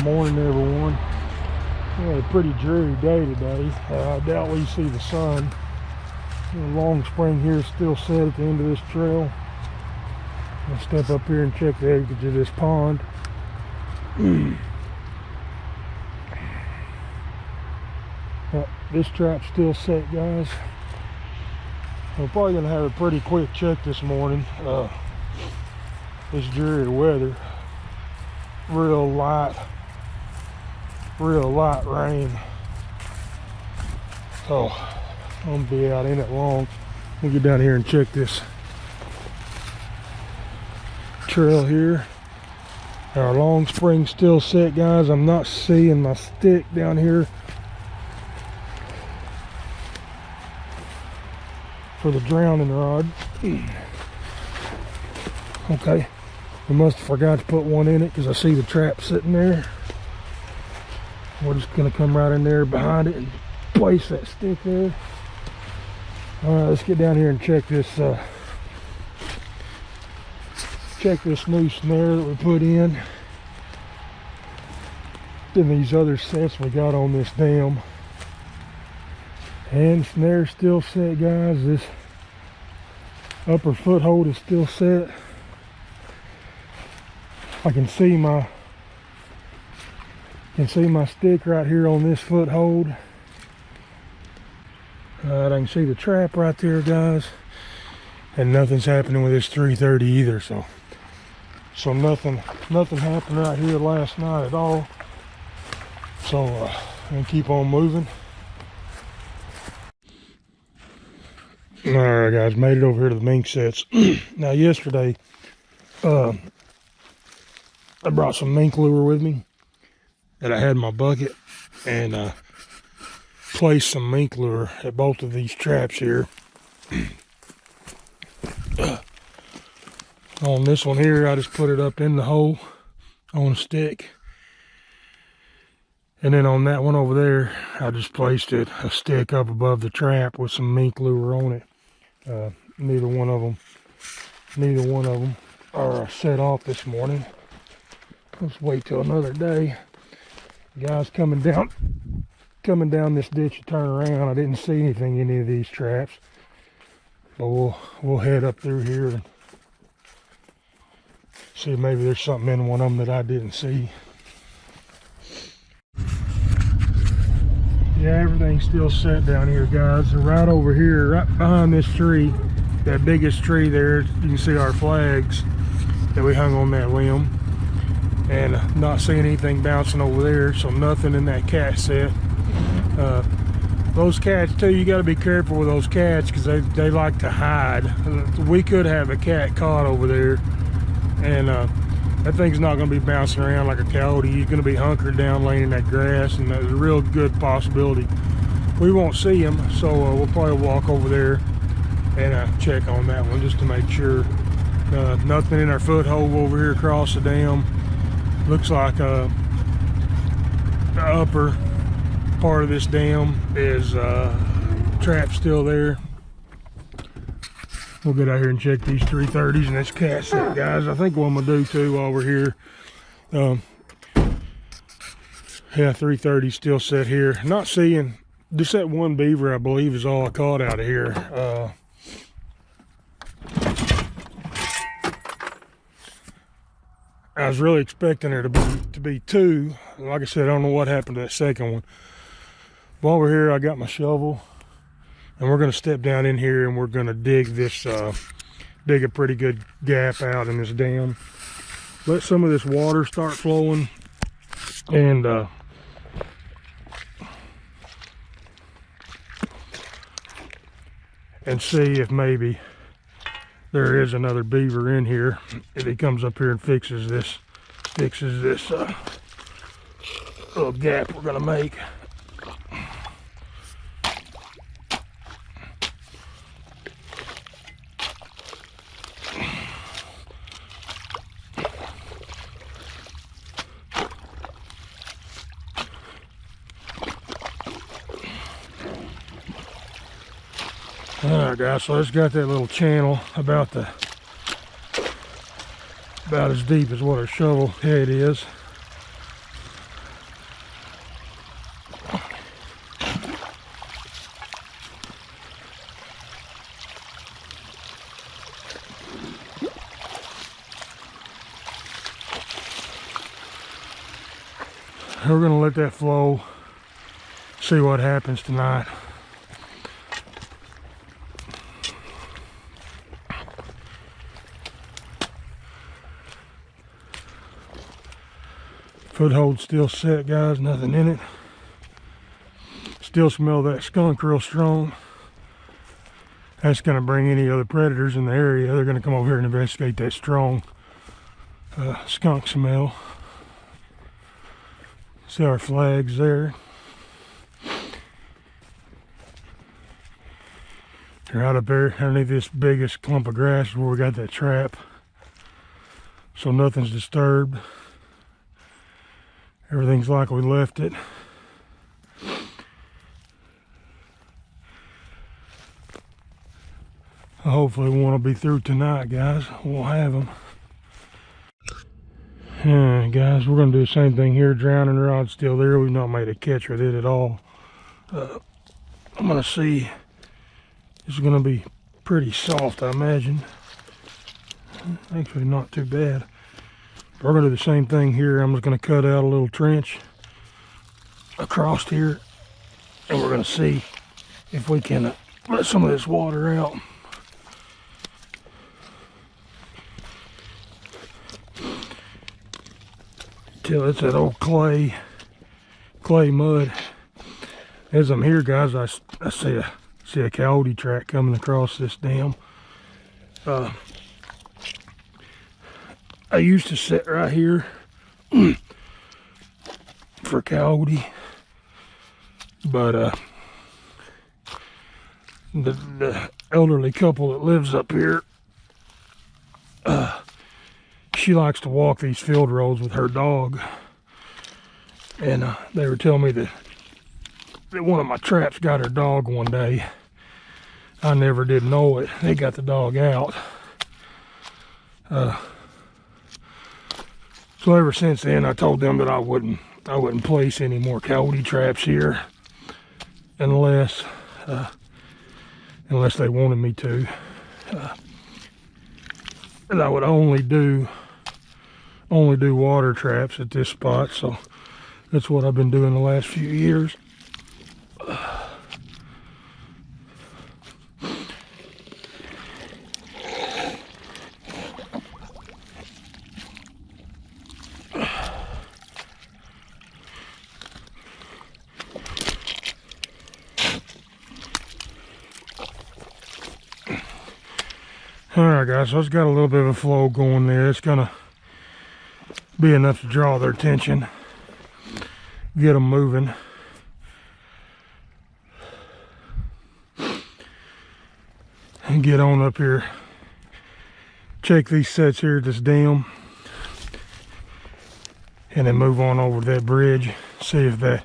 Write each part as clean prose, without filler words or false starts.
Morning, everyone. We had a pretty dreary day today. I doubt we see the sun. The long spring here is still set at the end of this trail. I'll step up here and check the edge of this pond. This trap's still set, guys. We're probably gonna have a pretty quick check this morning. This dreary weather, real light rain, so I'm gonna be out in it long. We'll get down here and check this trail here. Our long spring still set, guys. I'm not seeing my stick down here for the drowning rod. Okay, we must have forgot to put one in it because I see the trap sitting there. We're just gonna come right in there behind it and place that stick there. All right, let's get down here and check this new snare that we put in these other sets we got on this dam. And snare still set, guys. This upper foothold is still set. I can see my stick right here on this foothold. I can see the trap right there, guys. And nothing's happening with this 330 either. So nothing happened right here last night at all. So I'm gonna keep on moving. All right, guys, made it over here to the mink sets. Now, yesterday, I brought some mink lure with me that I had in my bucket, and placed some mink lure at both of these traps here. On this one here, I just put it up in the hole on a stick. And then on that one over there, I just placed a stick up above the trap with some mink lure on it. Neither one of them are set off this morning. Let's wait till another day. Guys, coming down this ditch to turn around, I didn't see anything in any of these traps, but we'll head up through here and see if maybe there's something in one of them that I didn't see. Yeah, everything's still set down here, guys. And right over here, right behind this tree, that biggest tree there, you can see our flags that we hung on that limb. And not seeing anything bouncing over there, so nothing in that cat set. Those cats too, you got to be careful with those cats because they like to hide. We could have a cat caught over there, and that thing's not going to be bouncing around like a coyote. He's going to be hunkered down laying in that grass, and there's a real good possibility we won't see him. So we'll probably walk over there and check on that one just to make sure. Nothing in our foothold over here across the dam. Looks like the upper part of this dam is trapped still there. We'll get out here and check these 330s and this cat set, guys. I think what I'm gonna do too while we're here, yeah, 330 still set here. Not seeing, just that one beaver I believe is all I caught out of here. I was really expecting there to be two. Like I said, I don't know what happened to that second one. While we're here, I got my shovel, and we're going to step down in here and we're going to dig a pretty good gap out in this dam. Let some of this water start flowing, and see if maybe there is another beaver in here. If he comes up here and fixes this little gap we're gonna make. Alright guys, so it's got that little channel about as deep as what our shovel head is. We're gonna let that flow, see what happens tonight. Foothold still set, guys, nothing in it. Still smell that skunk real strong. That's gonna bring any other predators in the area. They're gonna come over here and investigate that strong skunk smell. See our flags there. They're out up there underneath this biggest clump of grass where we got that trap. So nothing's disturbed. Everything's like we left it. Hopefully we won't be through tonight, guys. We'll have them. Alright, guys, we're going to do the same thing here. Drowning rod's still there. We've not made a catch with it at all. I'm going to see. It's going to be pretty soft, I imagine. Actually, not too bad. We're going to do the same thing here. I'm just going to cut out a little trench across here, and we're going to see if we can let some of this water out. Till it's that old clay mud. As I'm here, guys, I see a coyote track coming across this dam. I used to sit right here for coyote, but the elderly couple that lives up here, she likes to walk these field roads with her dog, and they were telling me that one of my traps got her dog one day. I never did know it. They got the dog out. So ever since then, I told them that I wouldn't place any more coyote traps here unless they wanted me to. And I would only do water traps at this spot. So that's what I've been doing the last few years. Alright, guys, so it's got a little bit of a flow going there. It's gonna be enough to draw their attention, get them moving. And get on up here, check these sets here at this dam, and then move on over to that bridge, see if that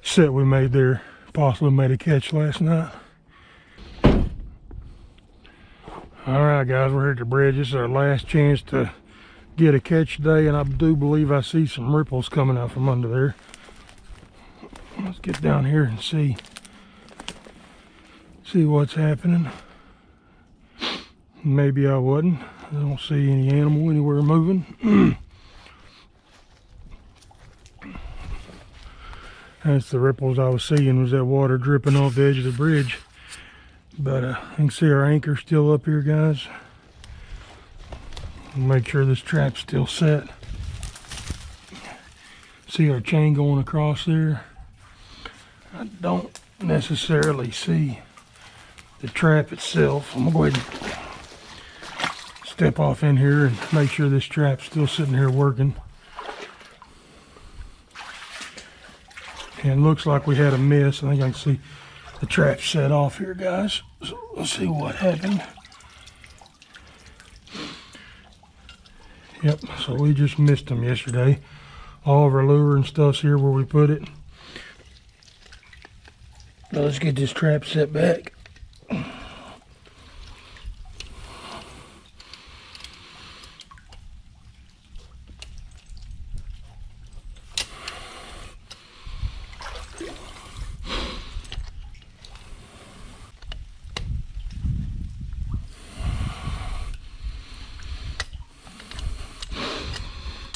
set we made there possibly made a catch last night. Alright, guys, we're here at the bridge. This is our last chance to get a catch today, and I do believe I see some ripples coming out from under there. Let's get down here and see what's happening. Maybe I wouldn't. I don't see any animal anywhere moving. That's the ripples I was seeing, was that water dripping off the edge of the bridge. But you can see our anchor still up here, guys. Make sure this trap's still set. See our chain going across there. I don't necessarily see the trap itself. I'm gonna go ahead and step off in here and make sure this trap's still sitting here working. And it looks like we had a miss. I think I can see the trap set off here, guys. So let's see what happened. Yep, so we just missed them yesterday. All of our lure and stuff's here where we put it. Now let's get this trap set back.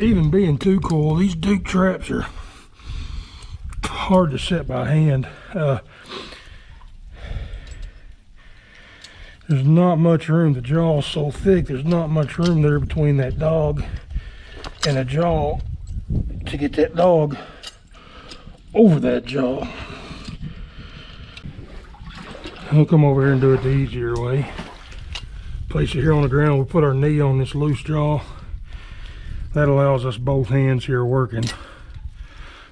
Even being too cool, these Duke traps are hard to set by hand. There's not much room. The jaw's so thick, there's not much room there between that dog and the jaw to get that dog over that jaw. I'll come over here and do it the easier way. Place it here on the ground. We put our knee on this loose jaw. That allows us both hands here working.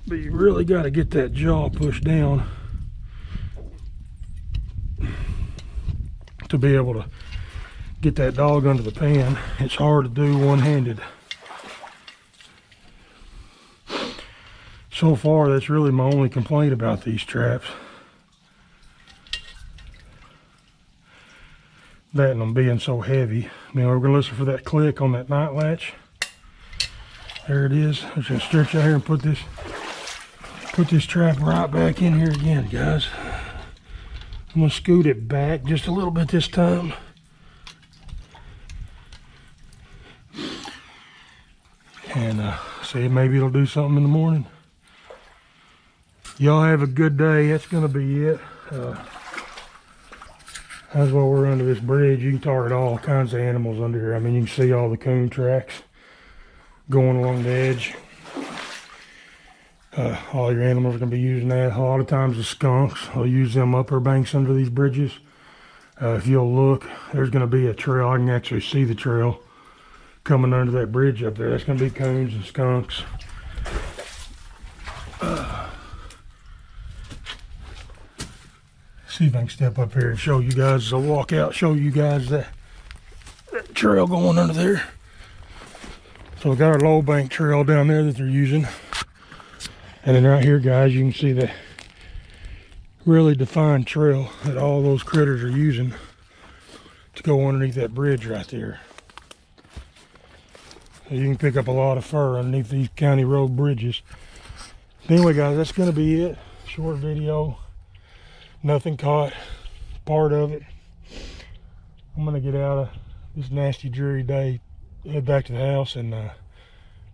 But you really got to get that jaw pushed down to be able to get that dog under the pan. It's hard to do one-handed. So far, that's really my only complaint about these traps. That and them being so heavy. Now we're going to listen for that click on that night latch. There it is. I'm just going to stretch out here and put this trap right back in here again, guys. I'm going to scoot it back just a little bit this time. And see, maybe it'll do something in the morning. Y'all have a good day. That's going to be it. That's why we're under this bridge. You can target all kinds of animals under here. I mean, you can see all the coon tracks going along the edge. All your animals are going to be using that. A lot of times the skunks will use them upper banks under these bridges. If you'll look, there's going to be a trail. I can actually see the trail coming under that bridge up there. That's going to be coons and skunks. See if I can step up here and show you guys, I'll walk out, show you guys that trail going under there. So we got our low bank trail down there that they're using. And then right here, guys, you can see the really defined trail that all those critters are using to go underneath that bridge right there. So you can pick up a lot of fur underneath these county road bridges. Anyway, guys, that's going to be it. Short video. Nothing caught. Part of it. I'm going to get out of this nasty, dreary day, head back to the house, and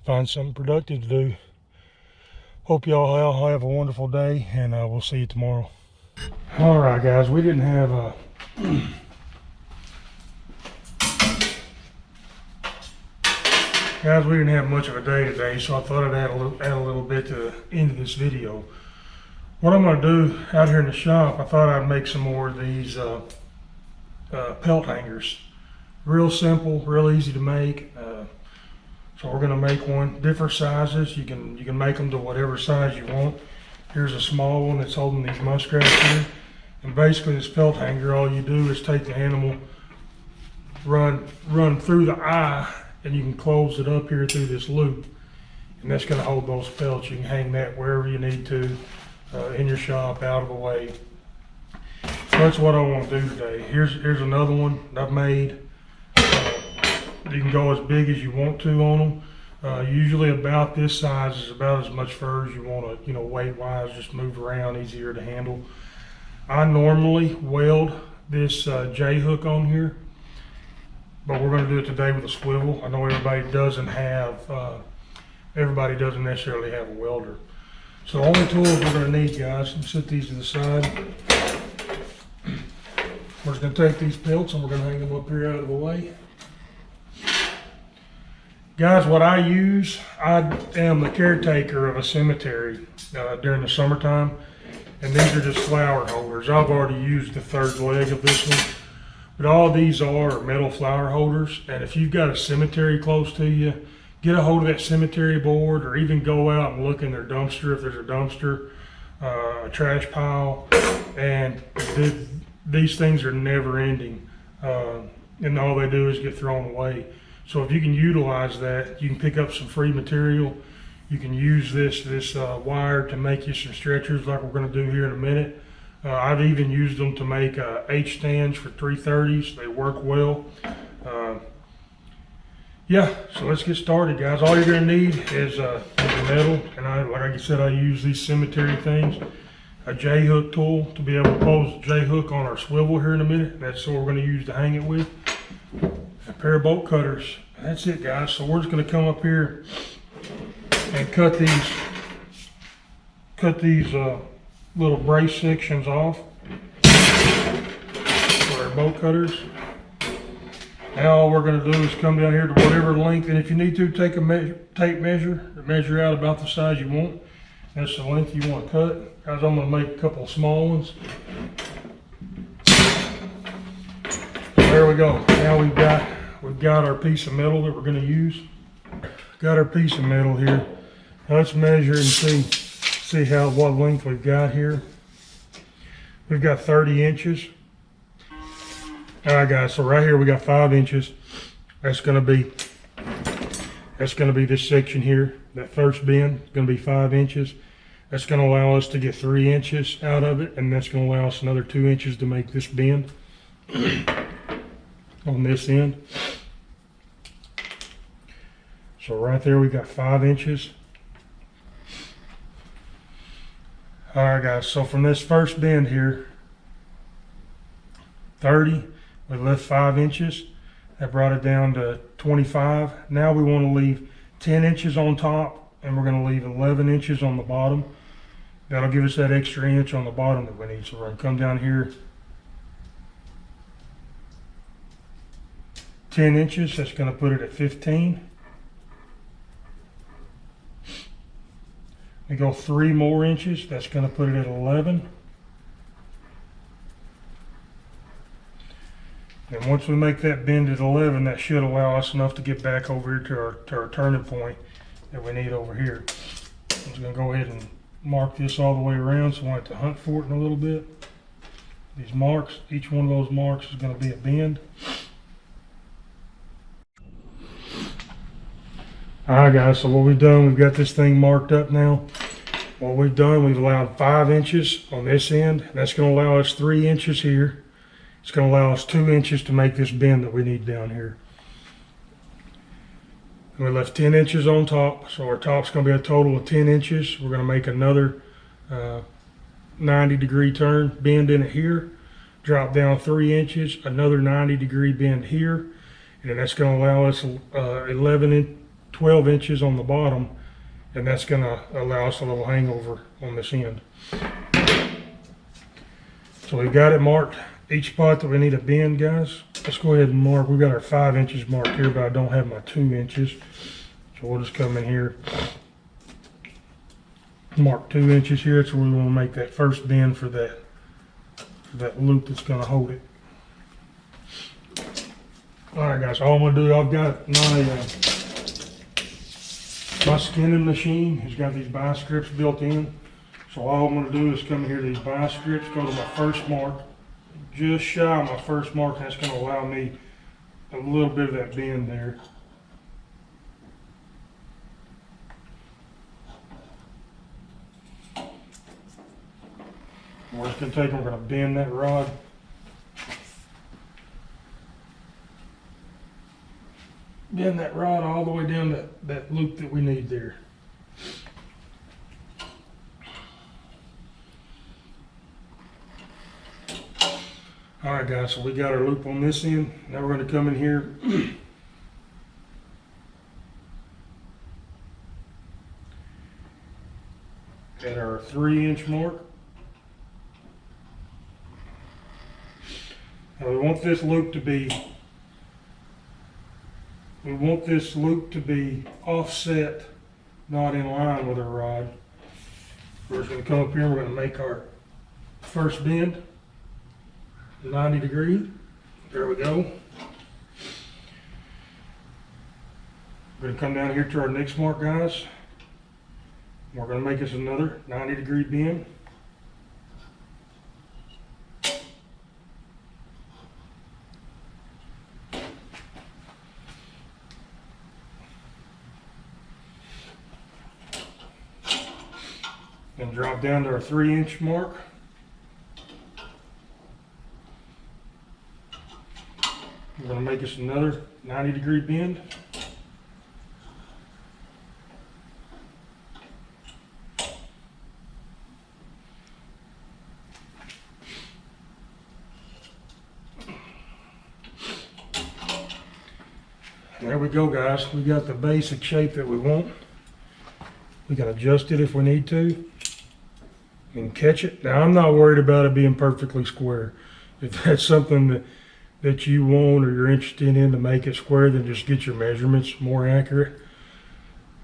find something productive to do. Hope y'all all have a wonderful day, and we'll see you tomorrow. All right, guys, we didn't have a much of a day today, so I thought I'd add a little bit to the end of this video. What I'm going to do out here in the shop, I thought I'd make some more of these pelt hangers. Real simple, real easy to make. So we're going to make one, different sizes. You can make them to whatever size you want. Here's a small one that's holding these muskrats here. And basically this pelt hanger, all you do is take the animal, run through the eye, and you can close it up here through this loop. And that's going to hold those pelts. You can hang that wherever you need to, in your shop, out of the way. So that's what I want to do today. Here's another one I've made. You can go as big as you want to on them. Usually about this size is about as much fur as you want to, weight-wise, just move around, easier to handle. I normally weld this J-hook on here, but we're going to do it today with a swivel. I know everybody doesn't necessarily have a welder. So the only tools we're going to need, guys, and set these to the side. We're just going to take these pelts and we're going to hang them up here out of the way. Guys, what I use, I am the caretaker of a cemetery during the summertime, and these are just flower holders. I've already used the third leg of this one, but all these are metal flower holders, and if you've got a cemetery close to you, get a hold of that cemetery board, or even go out and look in their dumpster if there's a dumpster, a trash pile, and these things are never ending, and all they do is get thrown away. So if you can utilize that, you can pick up some free material. You can use this wire to make you some stretchers like we're going to do here in a minute. I've even used them to make H stands for 330s. They work well. Yeah, so let's get started, guys. All you're going to need is metal, and like I said, I use these cemetery things. A J-hook tool to be able to pose a J-hook on our swivel here in a minute. That's what we're going to use to hang it with. A pair of bolt cutters. That's it, guys. So we're just going to come up here and cut cut these little brace sections off with our bolt cutters. Now all we're going to do is come down here to whatever length, and if you need to, take a tape measure to measure out about the size you want. That's the length you want to cut. Guys, I'm going to make a couple of small ones. There we go. Now we've got our piece of metal that we're going to use. Got our piece of metal here. Now let's measure and see what length we've got here. We've got 30 inches. All right, guys. So right here we got 5 inches. That's going to be this section here. That first bend is going to be 5 inches. That's going to allow us to get 3 inches out of it, and that's going to allow us another 2 inches to make this bend on this end. So right there we got 5 inches. All right, guys, so from this first bend here, 30, we left 5 inches. That brought it down to 25. Now we want to leave 10 inches on top, and we're going to leave 11 inches on the bottom. That'll give us that extra inch on the bottom that we need. So we're going to come down here 10 inches, that's going to put it at 15. We go 3 more inches, that's going to put it at 11. And once we make that bend at 11, that should allow us enough to get back over here to our turning point that we need over here. I'm just going to go ahead and mark this all the way around, so I have to hunt for it in a little bit. These marks, each one of those marks is going to be a bend. Alright guys, so what we've done, we've got this thing marked up now. What we've done, we've allowed 5 inches on this end. That's going to allow us 3 inches here. It's going to allow us 2 inches to make this bend that we need down here. And we left 10 inches on top, so our top's going to be a total of 10 inches. We're going to make another 90-degree turn, bend in it here, drop down 3 inches, another 90-degree bend here, and then that's going to allow us 12 inches on the bottom, and that's going to allow us a little hangover on this end. So we've got it marked, each spot that we need a bend, guys. Let's go ahead and mark. We've got our 5 inches marked here, but I don't have my 2 inches. So we'll just come in here, mark 2 inches here. That's where we want to make that first bend for that loop that's going to hold it. All right, guys, all I'm going to do, I've got my skinning machine has got these bias strips built in. So all I'm going to do is come here to these bias strips, go to my first mark, just shy of my first mark. That's going to allow me a little bit of that bend there. We're just going to take, we're going to bend that rod. Bend that rod all the way down that loop that we need there. All right, guys, so we got our loop on this end. Now we're going to come in here at our 3-inch mark. Now we want this loop to be offset, not in line with our rod. We're just going to come up here and we're going to make our first bend, 90 degree. There we go. We're going to come down here to our next mark, guys. We're going to make us another 90 degree bend. And drop down to our 3-inch mark. We're going to make us another 90 degree bend. There we go, guys. We got the basic shape that we want. We can adjust it if we need to. and catch it. Now, I'm not worried about it being perfectly square. If that's something that you want or you're interested in to make it square, then just get your measurements more accurate.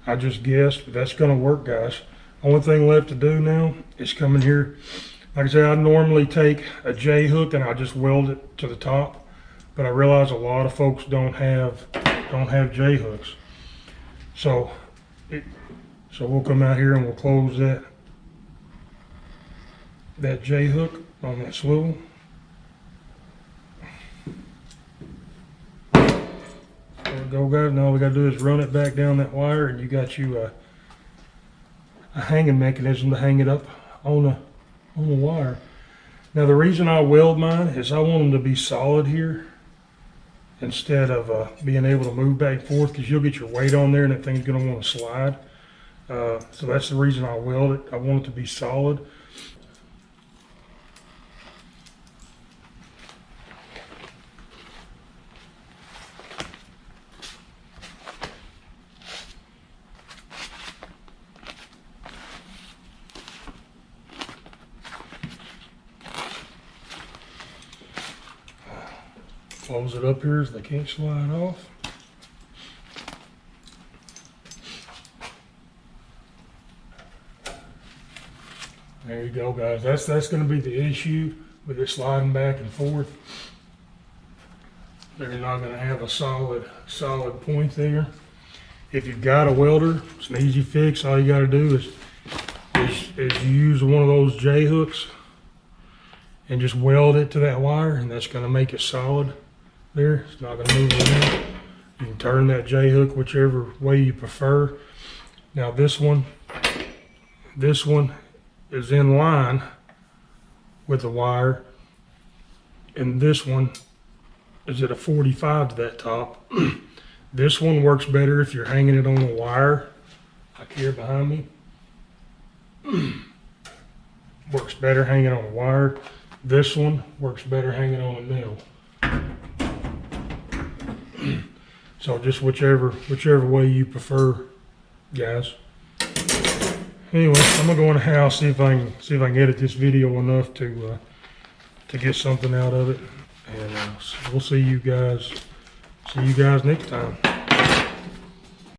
I just guessed, but that's gonna work, guys. Only thing left to do now is come in here. Like I said, I normally take a J hook and I just weld it to the top, but I realize a lot of folks don't have J hooks. So we'll come out here and we'll close that J hook on that swivel. There we go, guys. Now all we gotta do is run it back down that wire, and you got you a hanging mechanism to hang it up on the wire. Now the reason I weld mine is I want them to be solid here instead of being able to move back and forth, because you'll get your weight on there and that thing's gonna want to slide. So that's the reason I weld it. I want it to be solid. Close it up here so they can't slide off. There you go, guys. That's going to be the issue with it sliding back and forth. They're not going to have a solid point there. If you've got a welder, it's an easy fix. All you got to do is you use one of those J hooks and just weld it to that wire, and that's going to make it solid there. It's not going to move around. You can turn that J hook whichever way you prefer. Now this one is in line with the wire, and this one is at a 45 to that top. This one works better if you're hanging it on a wire, like here behind me. Works better hanging on a wire. This one works better hanging on a nail. So just whichever way you prefer, guys. Anyway, I'm gonna go in the house, see if I can edit this video enough to get something out of it, and we'll see you guys next time.